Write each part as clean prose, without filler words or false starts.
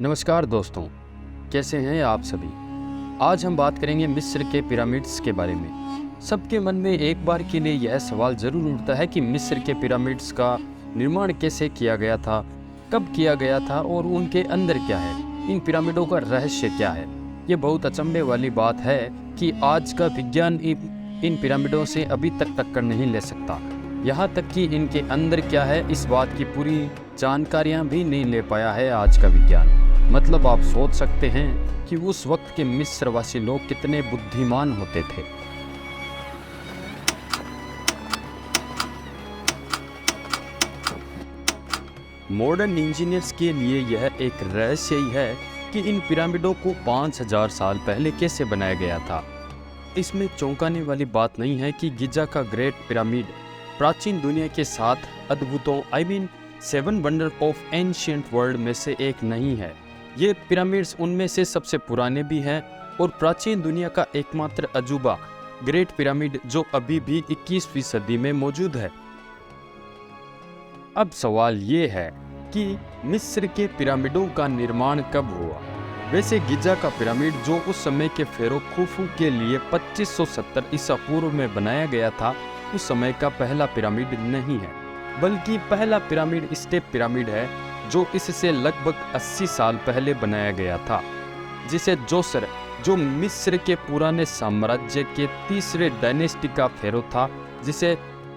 नमस्कार दोस्तों, कैसे हैं आप सभी। आज हम बात करेंगे मिस्र के पिरामिड्स के बारे में। सबके मन में एक बार के लिए यह सवाल ज़रूर उठता है कि मिस्र के पिरामिड्स का निर्माण कैसे किया गया था, कब किया गया था और उनके अंदर क्या है, इन पिरामिडों का रहस्य क्या है। ये बहुत अचंभे वाली बात है कि आज का विज्ञान इन पिरामिडों से अभी तक टक्कर नहीं ले सकता। यहाँ तक कि इनके अंदर क्या है इस बात की पूरी जानकारियाँ भी नहीं ले पाया है आज का विज्ञान। मतलब आप सोच सकते हैं कि उस वक्त के मिस्रवासी लोग कितने बुद्धिमान होते थे। मॉडर्न इंजीनियर्स के लिए यह एक रहस्य ही है कि इन पिरामिडों को 5000 साल पहले कैसे बनाया गया था। इसमें चौंकाने वाली बात नहीं है कि गिजा का ग्रेट पिरामिड प्राचीन दुनिया के 7 अद्भुतों 7 वंडर ऑफ एंशिएंट वर्ल्ड में से एक नहीं है। ये पिरामिड्स उनमें से सबसे पुराने भी हैं और प्राचीन दुनिया का एकमात्र अजूबा ग्रेट पिरामिड जो अभी भी 21वीं सदी में मौजूद है। अब सवाल ये है कि मिस्र के पिरामिडों का निर्माण कब हुआ। वैसे गिजा का पिरामिड जो उस समय के फेरो खुफू के लिए 2570 ईसा पूर्व में बनाया गया था, उस समय का पहला पिरामिड नहीं है, बल्कि पहला पिरामिड स्टेप पिरामिड है जो इससे लगभग 80 साल पहले बनाया गया था, जिसे जोसर जो मिस्र के पुराने साम्राज्य के तीसरे डायनेस्टी का फेरो था, जिसे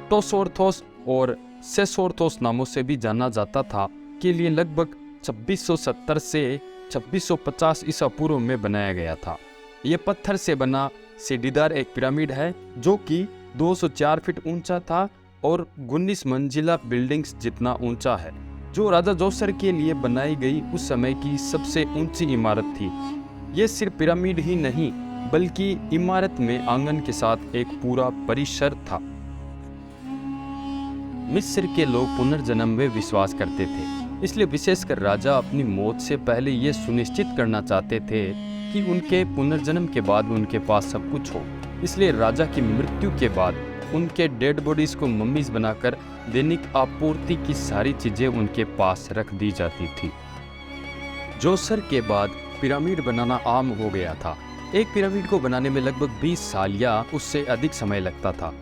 टोसोर्थोस और सेसोर्थोस नामों से भी जाना जाता था, के लिए लगभग 2670 से 2650 ईसा पूर्व में बनाया गया था। यह पत्थर से बना सीढ़ीदार एक पिरामिड है जो कि 204 फीट ऊंचा था और 19 मंजिला बिल्डिंग्स जितना ऊंचा है, जो राजा जोसर के लिए बनाई गई उस समय की सबसे ऊंची इमारत थी। ये सिर्फ पिरामिड ही नहीं बल्कि इमारत में आंगन के साथ एक पूरा परिसर था। मिस्र के लोग पुनर्जन्म में विश्वास करते थे, इसलिए विशेषकर राजा अपनी मौत से पहले ये सुनिश्चित करना चाहते थे कि उनके पुनर्जन्म के बाद उनके पास सब कुछ हो। इसलिए राजा की मृत्यु के बाद उनके डेड बॉडीज को मम्मीज बनाकर दैनिक आपूर्ति की सारी चीजें उनके पास रख दी जाती थी। जोसर के बाद पिरामिड बनाना आम हो गया था। एक पिरामिड को बनाने में लगभग 20 साल या उससे अधिक समय लगता था।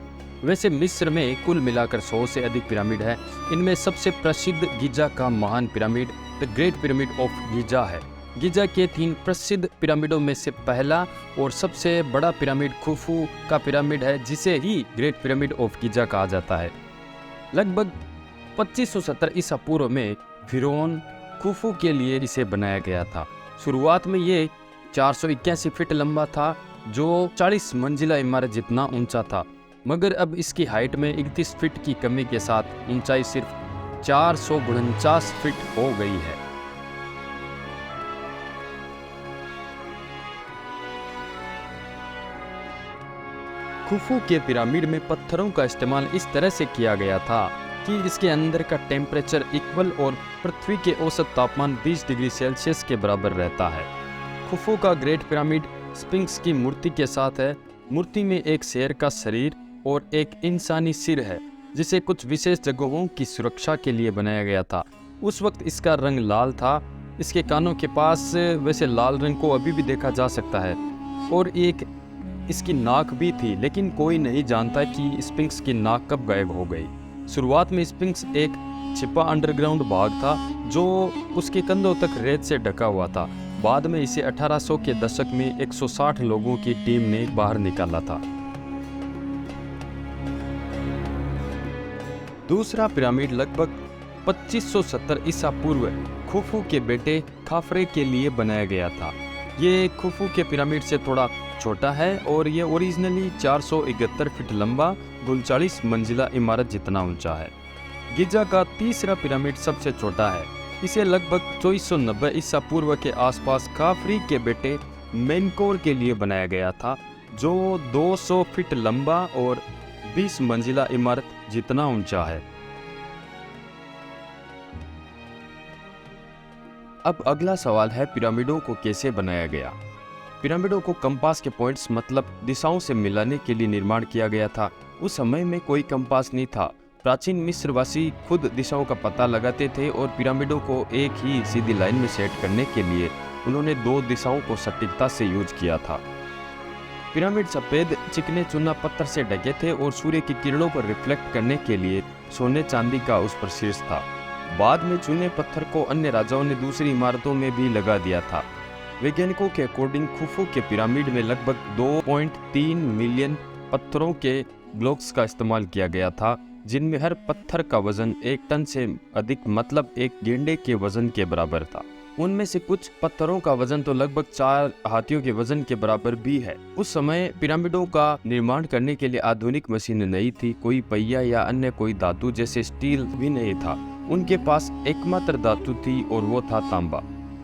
वैसे मिस्र में कुल मिलाकर 100 से अधिक पिरामिड है। इनमें सबसे प्रसिद्ध गिजा का महान pyramid the great pyramid of Giza है। गिजा के 3 प्रसिद्ध पिरामिडों में से पहला और सबसे बड़ा पिरामिड खुफू का पिरामिड है, जिसे ही ग्रेट पिरामिड ऑफ गिजा कहा जाता है। लगभग 2570 ईसा पूर्व में फिरौन खुफू के लिए इसे बनाया गया था। शुरुआत में ये 481 फीट लंबा था, जो 40 मंजिला इमारत जितना ऊंचा था, मगर अब इसकी हाइट में 31 फीट की कमी के साथ ऊंचाई सिर्फ 449 फीट हो गई है। खुफू के पिरामिड में पत्थरों का इस्तेमाल इस तरह से किया गया था कि इसके अंदर का टेम्परेचर इक्वल और पृथ्वी के औसत तापमान 20 डिग्री सेल्सियस के बराबर रहता है। खुफू का ग्रेट पिरामिड स्फिंक्स की मूर्ति के साथ है। मूर्ति में एक शेर का शरीर और एक इंसानी सिर है, जिसे कुछ विशेष जगहों की सुरक्षा के लिए बनाया गया था। उस वक्त इसका रंग लाल था। इसके कानों के पास वैसे लाल रंग को अभी भी देखा जा सकता है और एक इसकी नाक भी थी, लेकिन कोई नहीं जानता कि स्फिंक्स की नाक कब गायब हो गई। शुरुआत में स्फिंक्स एक छिपा अंडरग्राउंड भाग था जो उसके कंधों तक रेत से ढका हुआ था। बाद में इसे 1800 के दशक में 160 लोगों की टीम ने बाहर निकाला था। दूसरा पिरामिड लगभग 2570 ईसा पूर्व खुफू के बेटे खाफरे के लिए बनाया गया था। ये खुफू के पिरामिड से थोड़ा छोटा है और ये ओरिजिनली 471 फीट लंबा 39 मंजिला इमारत जितना ऊंचा है। गिजा का तीसरा पिरामिड सबसे छोटा है। इसे लगभग 2490 ईसा पूर्व के आसपास खाफरी के बेटे मेनकोर के लिए बनाया गया था, जो 200 फीट लंबा और 20 मंजिला इमारत जितना ऊंचा है। अब अगला सवाल है पिरामिडों को कैसे बनाया गया। पिरामिडों को कंपास के पॉइंट्स मतलब दिशाओं से मिलाने के लिए निर्माण किया गया था। उस समय में कोई कंपास नहीं था, प्राचीन मिस्रवासी खुद दिशाओं का पता लगाते थे और पिरामिडों को एक ही सीधी लाइन में सेट करने के लिए उन्होंने 2 दिशाओं को सटीकता से यूज किया था। पिरामिड सफेद चिकने चूना पत्थर से ढके थे और सूर्य की किरणों पर रिफ्लेक्ट करने के लिए सोने चांदी का उस पर शीर्ष था। बाद में चूने पत्थर को अन्य राजाओं ने दूसरी इमारतों में भी लगा दिया था। वैज्ञानिकों के अकॉर्डिंग खुफू के पिरामिड में लगभग 2.3 मिलियन पत्थरों के ब्लॉक्स का इस्तेमाल किया गया था, जिनमें हर पत्थर का वजन 1 टन से अधिक मतलब एक गेंडे के वजन के बराबर था। उनमें से कुछ पत्थरों का वजन तो लगभग 4 हाथियों के वजन के बराबर भी है। उस समय पिरामिडों का निर्माण करने के लिए आधुनिक मशीन नहीं थी, कोई पहिया या अन्य कोई धातु जैसे स्टील भी नहीं था। उनके पास एकमात्र धातु थी और वो था तांबा।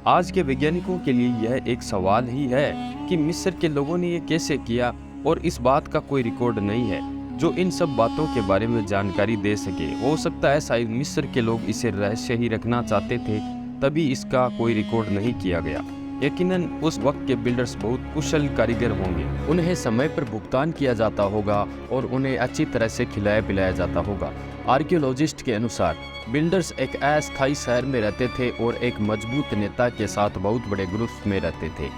आज के वैज्ञानिकों के लिए यह एक सवाल ही है कि मिस्र के लोगों ने ये कैसे किया, और इस बात का कोई रिकॉर्ड नहीं है जो इन सब बातों के बारे में जानकारी दे सके। हो सकता है शायद मिस्र के लोग इसे रहस्य ही रखना चाहते थे, तभी इसका कोई रिकॉर्ड नहीं किया गया। यकीनन उस वक्त के बिल्डर्स बहुत कुशल कारीगर होंगे, उन्हें समय पर भुगतान किया जाता होगा और उन्हें अच्छी तरह से खिलाया पिलाया जाता होगा। आर्कियोलॉजिस्ट के अनुसार बिल्डर्स एक अस्थायी शहर में रहते थे और एक मजबूत नेता के साथ बहुत बड़े ग्रुप्स में रहते थे।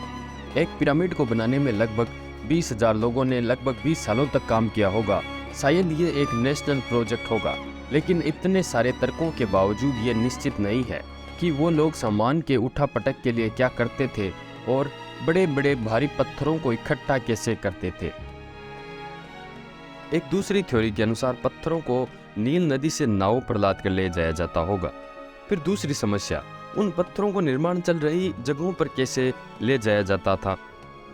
एक पिरामिड को बनाने में लगभग 20,000 लोगों ने लगभग 20 सालों तक काम किया होगा। शायद ये एक नेशनल प्रोजेक्ट होगा, लेकिन इतने सारे तर्कों के बावजूद ये निश्चित नहीं है कि वो लोग सामान के उठा पटक के लिए क्या करते थे और बड़े बड़े भारी पत्थरों को इकट्ठा कैसे करते थे। एक दूसरी थ्योरी के अनुसार पत्थरों को नील नदी से नाव पर लाद कर ले जाया जाता होगा। फिर दूसरी समस्या, उन पत्थरों को निर्माण चल रही जगहों पर कैसे ले जाया जाता था।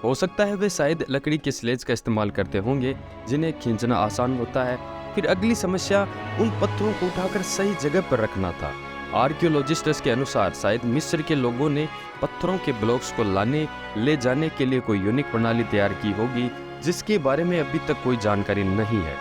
हो सकता है वे शायद लकड़ी के स्लेज का इस्तेमाल करते होंगे, जिन्हें खींचना आसान होता है। फिर अगली समस्या, उन पत्थरों को उठाकर सही जगह पर रखना था। आर्कियोलॉजिस्ट्स के अनुसार शायद मिस्र के लोगों ने पत्थरों के ब्लॉक्स को ले जाने के लिए कोई यूनिक प्रणाली तैयार की होगी, जिसके बारे में अभी तक कोई जानकारी नहीं है।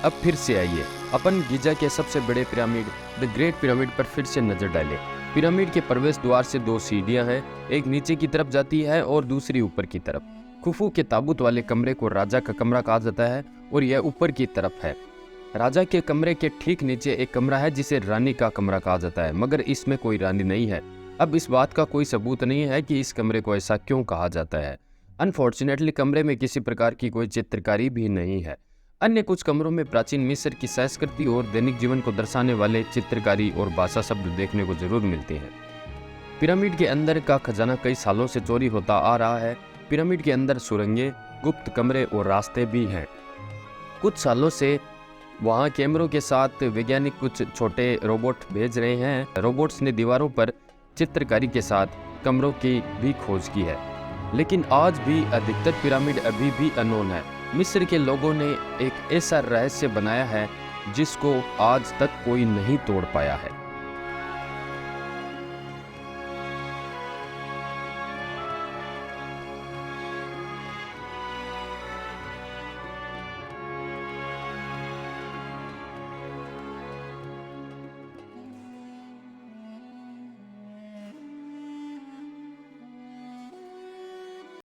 अब फिर से आइए अपन गिजा के सबसे बड़े पिरामिड द ग्रेट पिरामिड पर फिर से नजर डालें। पिरामिड के प्रवेश द्वार से 2 सीढ़ियां हैं, एक नीचे की तरफ जाती है और दूसरी ऊपर की तरफ। खुफू के ताबूत वाले कमरे को राजा का कमरा कहा जाता है और यह ऊपर की तरफ है। राजा के कमरे के ठीक नीचे एक कमरा है जिसे रानी का कमरा कहा जाता है, मगर इसमें कोई रानी नहीं है। अब इस बात का कोई सबूत नहीं है कि इस कमरे को ऐसा क्यों कहा जाता है। अनफॉर्चुनेटली कमरे में किसी प्रकार की कोई चित्रकारी भी नहीं है। अन्य कुछ कमरों में प्राचीन मिस्र की संस्कृति और दैनिक जीवन को दर्शाने वाले चित्रकारी और भाषा शब्द देखने को जरूर मिलते हैं। पिरामिड के अंदर का खजाना कई सालों से चोरी होता आ रहा है। पिरामिड के अंदर सुरंगें, गुप्त कमरे और रास्ते भी हैं। कुछ सालों से वहाँ कैमरों के साथ वैज्ञानिक कुछ छोटे रोबोट भेज रहे हैं। रोबोट्स ने दीवारों पर चित्रकारी के साथ कमरों की भी खोज की है, लेकिन आज भी अधिकतर पिरामिड अभी भी अननोन है। मिस्र के लोगों ने एक ऐसा रहस्य बनाया है जिसको आज तक कोई नहीं तोड़ पाया है।